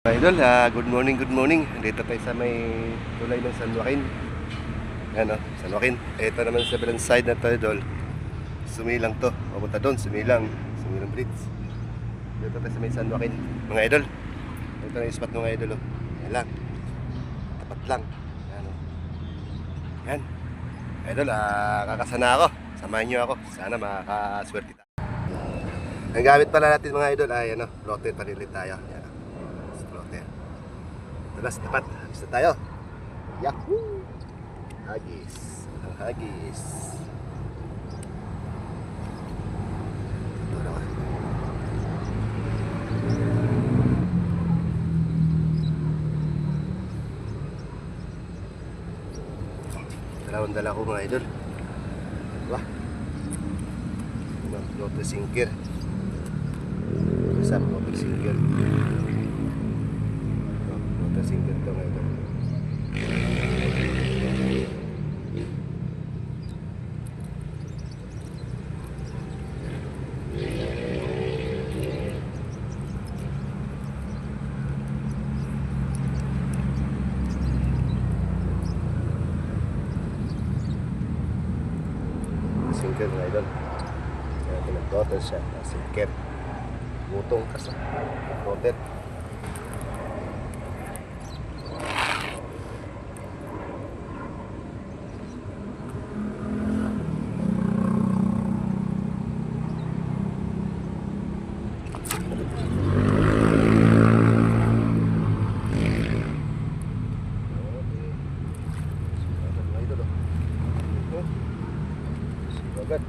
Idol, good morning, good morning. Dito tayo sa may tulay ng San Joaquin. Yan o, San Joaquin. Ito naman sa bilang side na to, idol. Sumilang to. Papunta doon, Sumilang Bridge. Dito tayo sa may San Joaquin. Mga idol, ito na yung spot mga idol. Oh. Yan lang. Tapat lang. Yan o. Yan. Idol, kakasana ako. Samahan nyo ako. Sana makakaswerte tayo. Ang gamit pala natin mga idol ay floater panilit tayo. Yan. Tulas, dapat. Hagis na tayo. Yahoo! Hagis. Hagis. Ito na. Dalawang dala ko mga idol. Wah. Floater sinker. Isa floater sinker. Single to ngayon. Single ngayon. Kaya pinag-total siya. Single. Butong kasi. Total. Agad.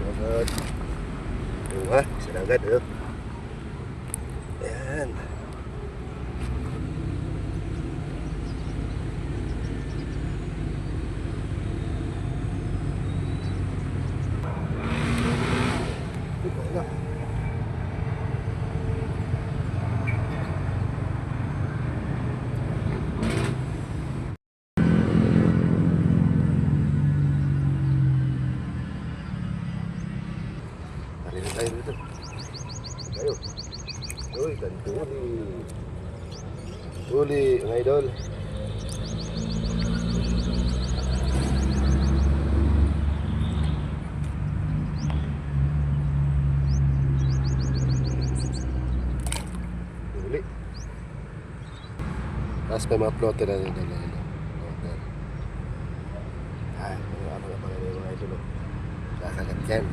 Agad. Bunga, isa agad oh. Ayan. Tayo dito. Tayo. Uy, tuli. Tuli, mga idol. Tuli. Tapos may mga floater na dito. Floater. Ay, ano na pala mga idol. Kakagat yan.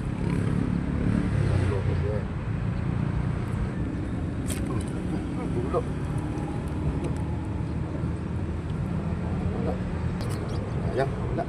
Bulo. Ayan, wala.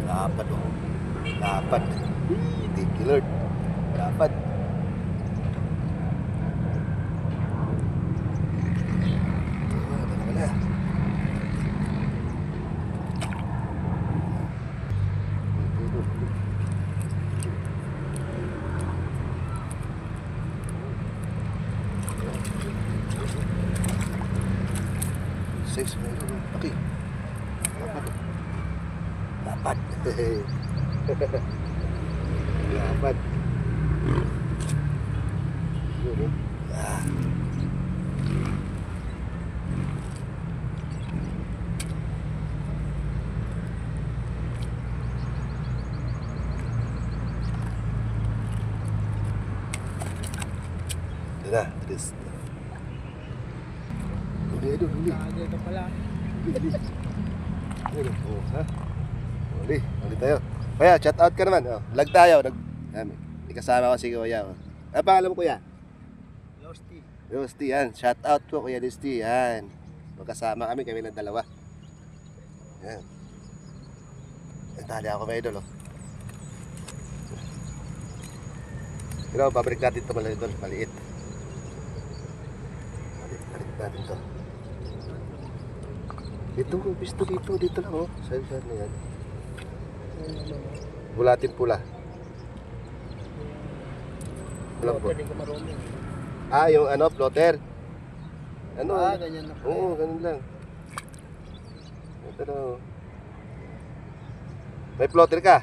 Dapat oh. Dapat. Thank you Lord. Dapat. Six meron. Okay. Dapat. Dapat. Dapat. Ah. Ito na, twist. Huli, idol, huli. Kagay ka pala. Huli. Huli, oh, ha? Huli, huli tayo. Kuya, shout out ka naman. Oh, vlog tayo. May kasama ko si Kuya. Oh. Ano pangalan mo, Kuya? Losty. Rusty, yan. Shout out po, Kuya Rusty. Yan. Magkasama kami ng dalawa. Yan. Tali ako mga idol, oh. Pero babalik natin ito mga idol, maliit. Balik natin ito. Dito, pisto dito lang, oh. Saan na yan. Bulatin pula. Walang po. Pwede ka marunong. Ah, yung ano, plotter. Ano? Ganyan na pala. Oo, ganun lang. Ito na, oh. May plotter ka?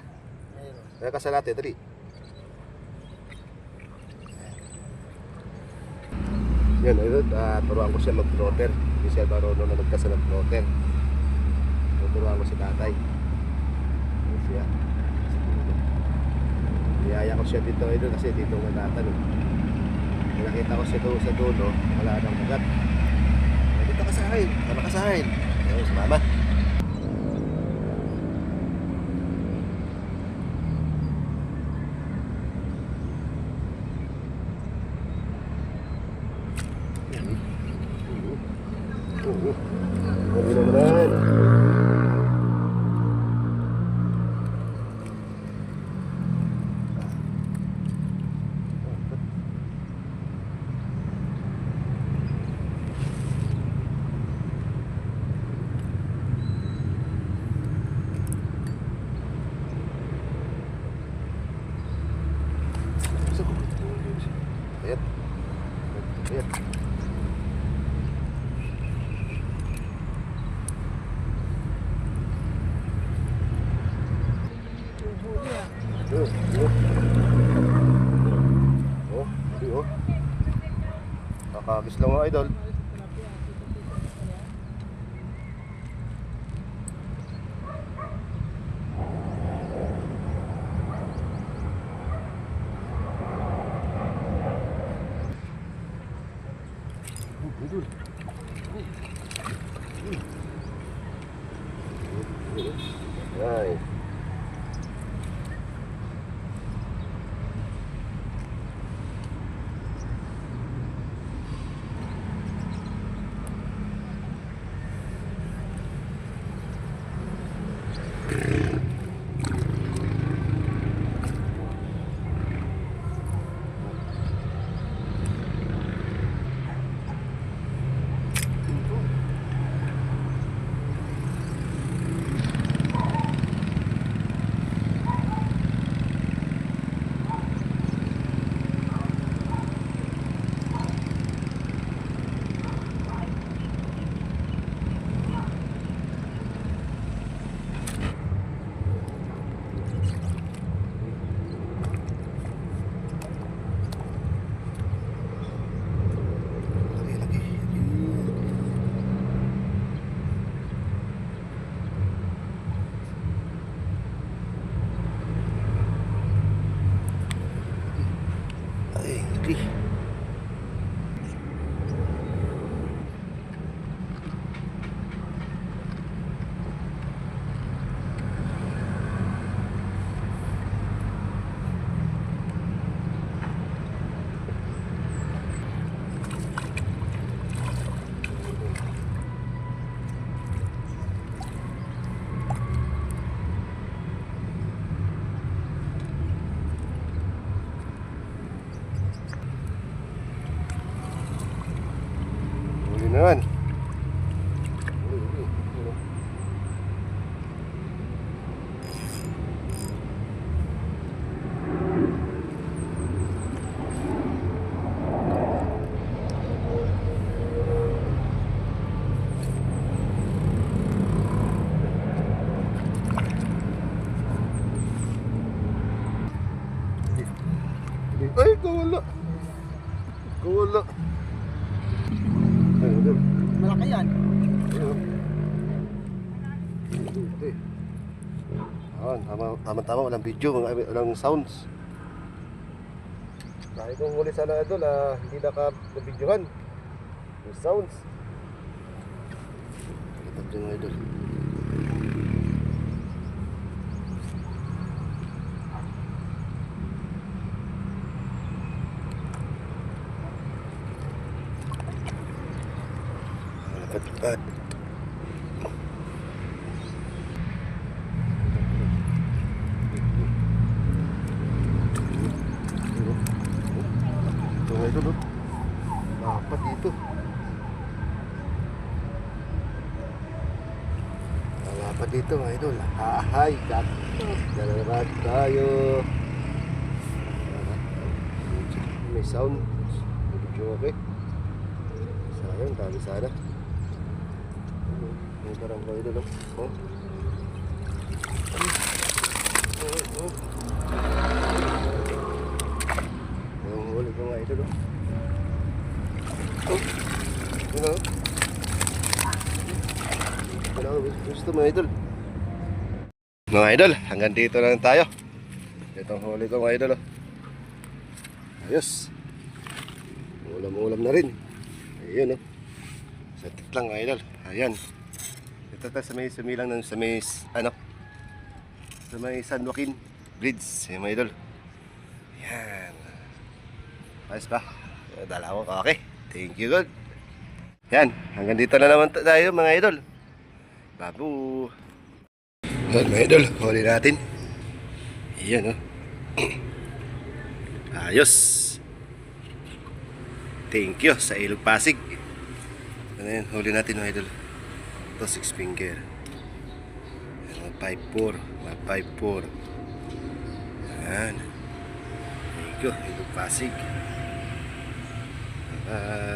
Mayroon. Kaya ka sa natin, dali. Yan, ayun, turuan ko siya mag-plotter. Hindi siya marunong na magkasa ng plotter. Turuan ko si tatay. Ayun siya. Niyaya ko siya dito, ayun, kasi dito manatan. Nakita ko siya doon sa dulo, wala nang ugat. Dito ka sa akin, tama ka sa akin. Ayun, si mama. Ayan. Ayan. Oh. Kakagis lang mga idol. Ay. Laki. Huli naman. Ay, kawala. Kawala. Ayun. Malaki yan. Ayun. Ayun, tama-tama, walang video, walang sounds. Dahil kong huli sana idol, hindi naka-videohan yung sounds. Ito yung idol. Lapat-lapat. Ito nga idol, oh. Lapat dito. Lapat dito mga idol. Hi, kat. Dalarat tayo. May sound. Medyo okay. Sayang, dami sana. May parang ko idol, oh. Oh. Yung huli ko nga idol, oh. Oh. Ano? Ano? Gusto mo idol? Mga idol, hanggang dito na lang tayo. Itong huli ko mga idol, oh. Ayos. Ulam-ulam na rin. Ayun, oh. Satit lang mga idol. Ayan. Ito tayo sa may sumilang ng sa may ano, sa may San Joaquin Bridge. Ayan mga idol. Ayan. Ayos ba? Dalawa ko. Okay. Thank you God. Yan. Hanggang dito na naman tayo mga idol. Babu. Yan mga idol. Huli natin. Ayan, oh. Ayos. Thank you sa Ilog Pasig. Ano yan? Huli natin mga idol. Ito 6 finger. 5-4. 5-4. Ayan. Thank you Ilog Pasig. Bye.